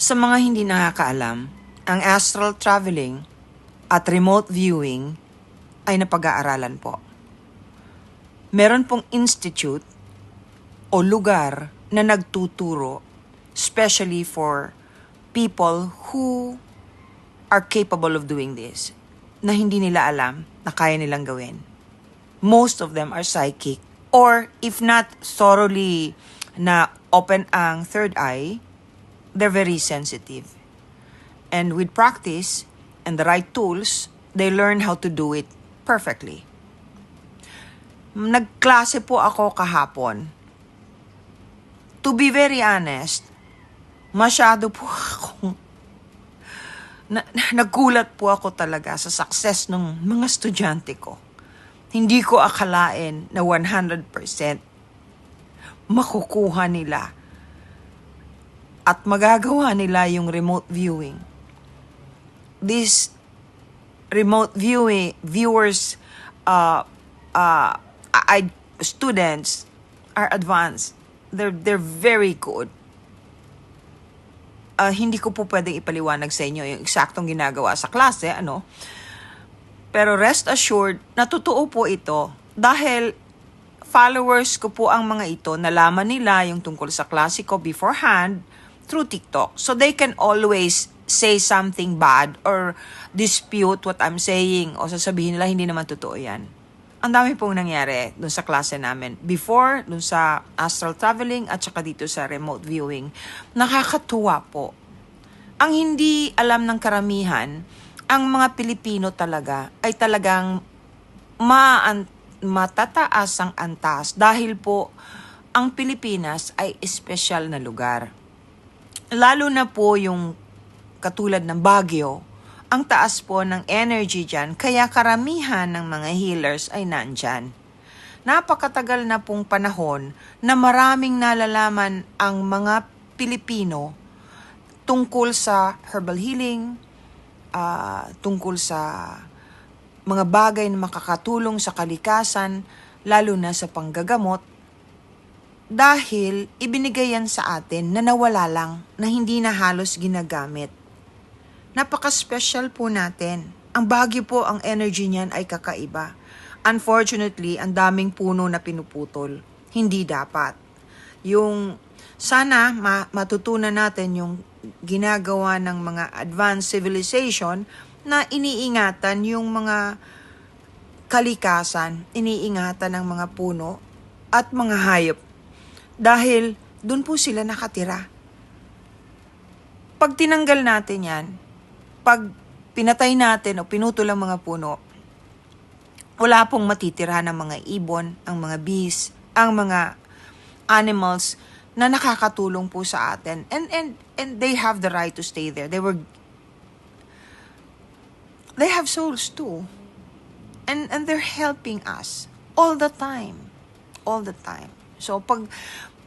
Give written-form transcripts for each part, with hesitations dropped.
Sa mga hindi nakakaalam, ang astral traveling at remote viewing ay napag-aaralan po. Meron pong institute o lugar na nagtuturo, especially for people who are capable of doing this, na hindi nila alam na kaya nilang gawin. Most of them are psychic, or if not thoroughly na open ang third eye, they're very sensitive. And with practice and the right tools, they learn how to do it perfectly. Nagklase po ako kahapon. To be very honest, masyado po akong nagkulat po ako talaga sa success ng mga estudyante ko. Hindi ko akalain na 100% makukuha nila at magagawa nila yung remote viewing. These remote viewers, students are advanced. They're very good. Hindi ko po pwedeng ipaliwanag sa inyo yung eksaktong ginagawa sa klase, Pero rest assured, na totoo po ito dahil followers ko po ang mga ito, nalaman nila yung tungkol sa klase ko beforehand through TikTok. So they can always say something bad or dispute what I'm saying o sasabihin nila hindi naman totoo yan. Ang dami pong nangyari dun sa klase namin. Before, dun sa astral traveling at saka dito sa remote viewing. Nakakatuwa po. Ang hindi alam ng karamihan, ang mga Pilipino talaga ay talagang matataas ang antas dahil po ang Pilipinas ay espesyal na lugar. Lalo na po yung katulad ng Baguio, ang taas po ng energy dyan, kaya karamihan ng mga healers ay nandyan. Napakatagal na pong panahon na maraming nalalaman ang mga Pilipino tungkol sa herbal healing, tungkol sa mga bagay na makakatulong sa kalikasan, lalo na sa panggagamot, dahil ibinigay yan sa atin na nawala lang, na hindi na halos ginagamit. Napaka-special po natin. Ang Baguio po, ang energy niyan ay kakaiba. Unfortunately, ang daming puno na pinuputol. Hindi dapat. Sana matutunan natin yung ginagawa ng mga advanced civilization na iniingatan yung mga kalikasan, iniingatan ng mga puno at mga hayop. Dahil doon po sila nakatira. Pag tinanggal natin yan, pag pinatay natin o pinutol ang mga puno, wala pong matitira ng mga ibon, ang mga bees, ang mga animals na nakakatulong po sa atin. And they have the right to stay there. They have souls too. And they're helping us all the time. All the time. So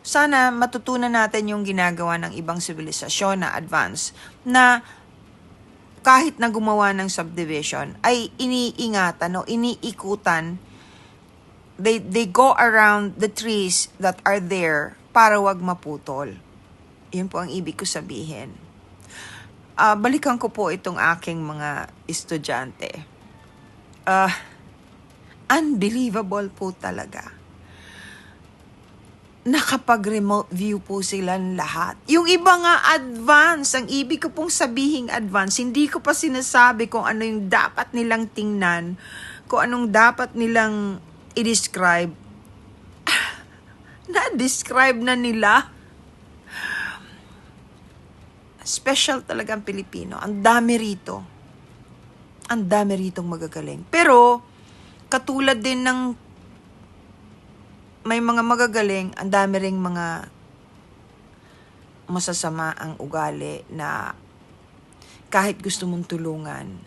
sana matutunan natin yung ginagawa ng ibang sibilisasyon na advance na kahit na gumawa ng subdivision ay iniingatan o iniikutan. They go around the trees that are there para wag maputol. Yun po ang ibig ko sabihin. Balikan ko po itong aking mga estudyante. Unbelievable po talaga. Nakapag-remote view po silang lahat. Yung iba nga advance, ang ibig ko pong sabihin advance, hindi ko pa sinasabi kung ano yung dapat nilang tingnan, kung anong dapat nilang i-describe. Na-describe na nila. Special talaga ang Pilipino. Ang dami rito. Ang dami ritong magagaling. Pero, katulad din ng may mga magagaling, ang dami ring mga masasama ang ugali na kahit gusto mong tulungan,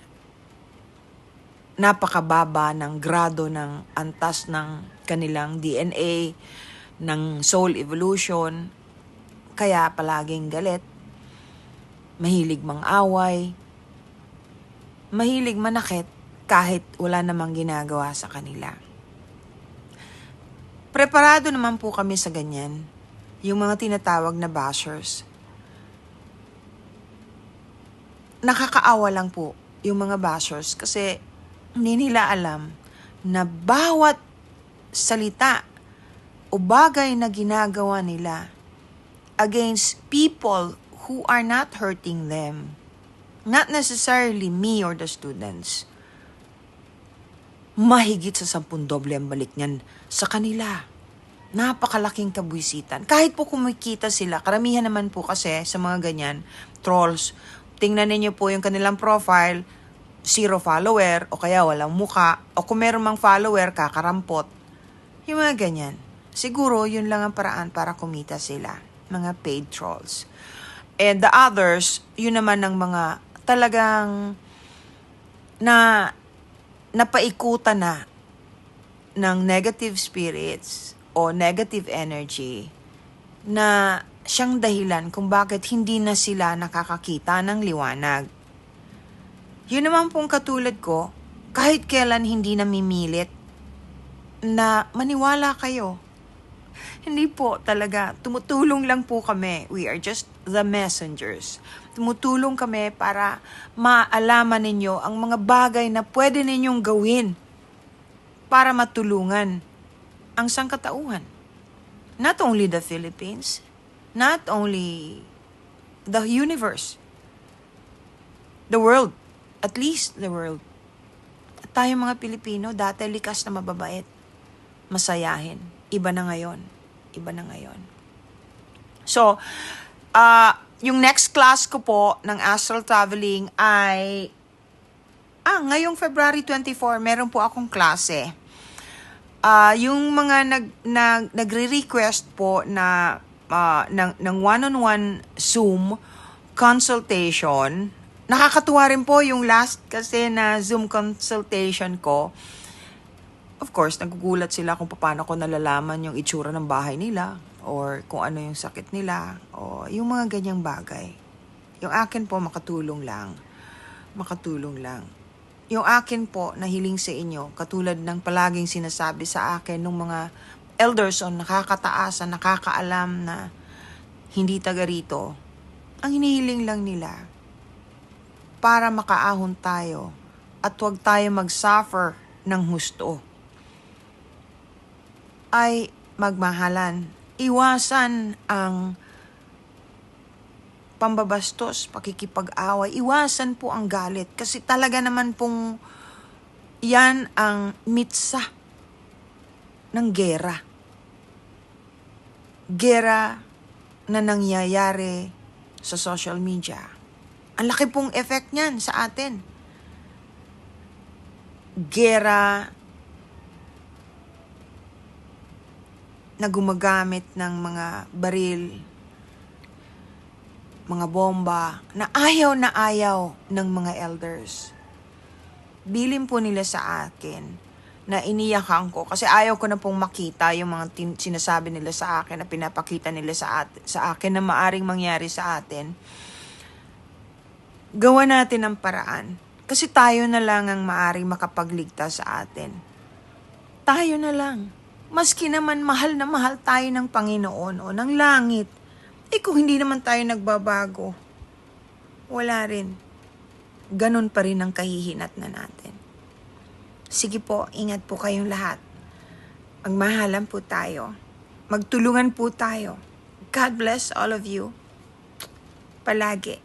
napakababa ng grado ng antas ng kanilang DNA, ng soul evolution, kaya palaging galit, mahilig mang-away, mahilig manakit kahit wala namang ginagawa sa kanila. Preparado naman po kami sa ganyan, yung mga tinatawag na bashers. nakakaawa lang po yung mga bashers kasi hindi nila alam na bawat salita o bagay na ginagawa nila against people who are not hurting them, not necessarily me or the students, mahigit sa 10 doble ang balik niyan sa kanila. Napakalaking kabwisitan. Kahit po kumikita sila, karamihan naman po kasi sa mga ganyan, trolls, tingnan ninyo po yung kanilang profile, 0 follower, o kaya walang muka, o kung meron mang follower, kakarampot. Yung mga ganyan. Siguro, yun lang ang paraan para kumita sila. Mga paid trolls. And the others, yun naman ng mga talagang napaikutan na ng negative spirits o negative energy na siyang dahilan kung bakit hindi na sila nakakakita ng liwanag. Yun naman pong katulad ko, kahit kailan hindi namimilit na maniwala kayo. Hindi po talaga. Tumutulong lang po kami. We are just the messengers. Tumutulong kami para maalaman ninyo ang mga bagay na pwede ninyong gawin para matulungan ang sangkatauhan. Not only the Philippines, not only the universe, the world, at least the world. At tayo mga Pilipino, dati likas na mababait, masayahin. Iba na ngayon. Iba na ngayon. So, yung next class ko po ng astral traveling ay ngayong February 24, meron po akong klase. Yung mga nagre-request po na ng one-on-one Zoom consultation, nakakatuwa rin po yung last kasi na Zoom consultation ko. Of course, nagugulat sila kung paano ko nalalaman yung itsura ng bahay nila or kung ano yung sakit nila o yung mga ganyang bagay. Yung akin po, makatulong lang. Makatulong lang. Yung akin po, nahiling sa inyo, katulad ng palaging sinasabi sa akin ng mga elders o nakakataas, nakakaalam na hindi taga rito, ang hinihiling lang nila para makaahon tayo at huwag tayo mag-suffer ng husto ay magmahalan. Iwasan ang pambabastos, pakikipag-away. Iwasan po ang galit. Kasi talaga naman pong yan ang mitsa ng gera. Gera na nangyayari sa social media. Ang laki pong effect niyan sa atin. Gera na gumagamit ng mga baril, mga bomba, na ayaw ng mga elders. Bilin po nila sa akin na iniyakan ko kasi ayaw ko na pong makita yung mga sinasabi nila sa akin na pinapakita nila sa akin na maaring mangyari sa atin. Gawa natin ang paraan kasi tayo na lang ang maaring makapagligtas sa atin. Tayo na lang. Maski naman mahal na mahal tayo ng Panginoon o ng langit, kung hindi naman tayo nagbabago, wala rin. Ganon pa rin ang kahihinat na natin. Sige po, ingat po kayong lahat. Magmahalan po tayo. Magtulungan po tayo. God bless all of you. Palagi.